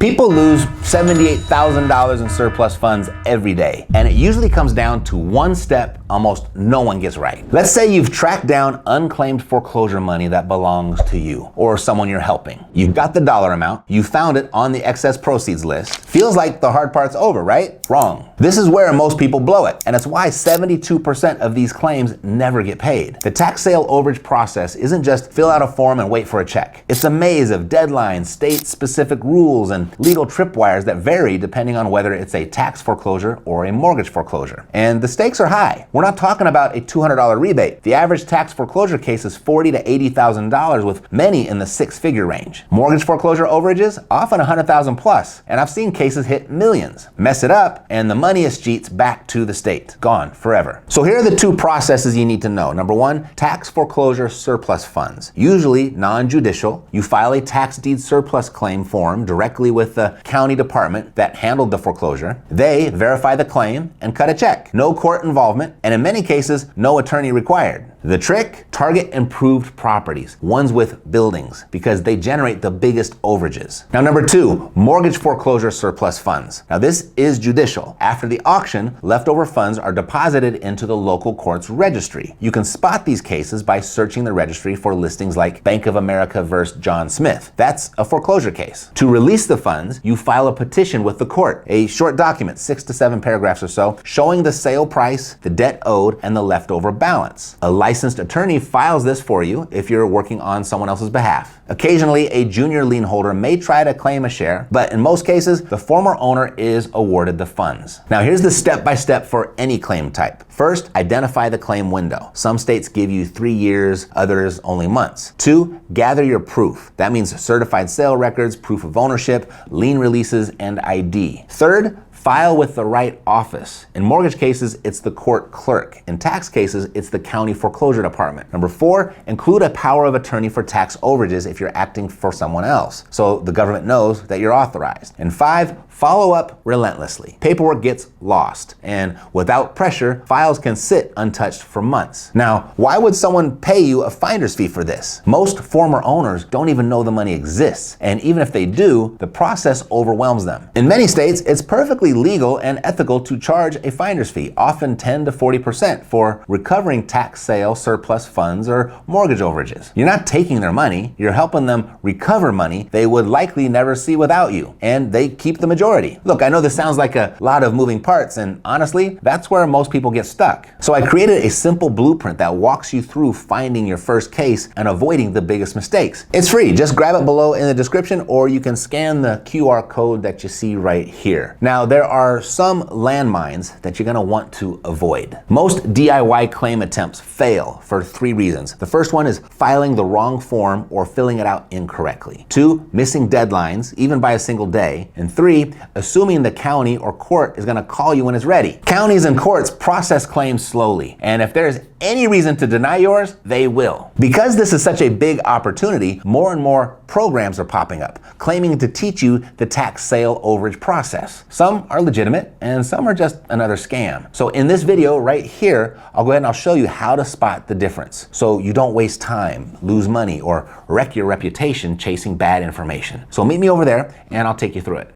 People lose $78,000 in surplus funds every day, and it usually comes down to one step almost no one gets right. Let's say you've tracked down unclaimed foreclosure money that belongs to you or someone you're helping. You've got the dollar amount, you found it on the excess proceeds list. Feels like the hard part's over, right? Wrong. This is where most people blow it, and it's why 72% of these claims never get paid. The tax sale overage process isn't just fill out a form and wait for a check. It's a maze of deadlines, state-specific rules, and legal tripwires that vary depending on whether it's a tax foreclosure or a mortgage foreclosure. And the stakes are high. We're not talking about a $200 rebate. The average tax foreclosure case is $40,000 to $80,000, with many in the six-figure range. Mortgage foreclosure overages, often $100,000 plus, and I've seen cases hit millions. Mess it up, and the money escheats back to the state. Gone forever. So here are the two processes you need to know. Number one, tax foreclosure surplus funds. Usually non-judicial. You file a tax deed surplus claim form directly with the county department that handled the foreclosure. They verify the claim and cut a check. No court involvement, and in many cases, no attorney required. The trick? Target improved properties, ones with buildings, because they generate the biggest overages. Now, number two, mortgage foreclosure surplus funds. Now, this is judicial. After the auction, leftover funds are deposited into the local court's registry. You can spot these cases by searching the registry for listings like Bank of America versus John Smith. That's a foreclosure case. To release the funds, you file a petition with the court, a short document, 6 to 7 paragraphs or so, showing the sale price, the debt owed, and the leftover balance. A licensed attorney files this for you if you're working on someone else's behalf. Occasionally, a junior lien holder may try to claim a share, but in most cases, the former owner is awarded the funds. Now, here's the step-by-step for any claim type. First, identify the claim window. Some states give you 3 years, others only months. 2, gather your proof. That means certified sale records, proof of ownership, lien releases, and ID. Third, file with the right office. In mortgage cases, it's the court clerk. In tax cases, it's the county foreclosure department. Number 4, include a power of attorney for tax overages if you're acting for someone else, so the government knows that you're authorized. And 5, follow up relentlessly. Paperwork gets lost, and without pressure, files can sit untouched for months. Now, why would someone pay you a finder's fee for this? Most former owners don't even know the money exists, and even if they do, the process overwhelms them. In many states, it's perfectly legal and ethical to charge a finder's fee, often 10 to 40%, for recovering tax sale surplus funds or mortgage overages. You're not taking their money, you're helping them recover money they would likely never see without you, and they keep the majority. Look, I know this sounds like a lot of moving parts, and honestly, that's where most people get stuck. So I created a simple blueprint that walks you through finding your first case and avoiding the biggest mistakes. It's free, just grab it below in the description, or you can scan the QR code that you see right here. Now, there are some landmines that you're gonna want to avoid. Most DIY claim attempts fail for 3 reasons. The first one is filing the wrong form or filling it out incorrectly. 2, missing deadlines, even by a single day. And 3, assuming the county or court is gonna call you when it's ready. Counties and courts process claims slowly, and if there's any reason to deny yours, they will. Because this is such a big opportunity, more and more programs are popping up, claiming to teach you the tax sale overage process. Some are legitimate, and some are just another scam. So in this video right here, I'll go ahead and I'll show you how to spot the difference, so you don't waste time, lose money, or wreck your reputation chasing bad information. So meet me over there, and I'll take you through it.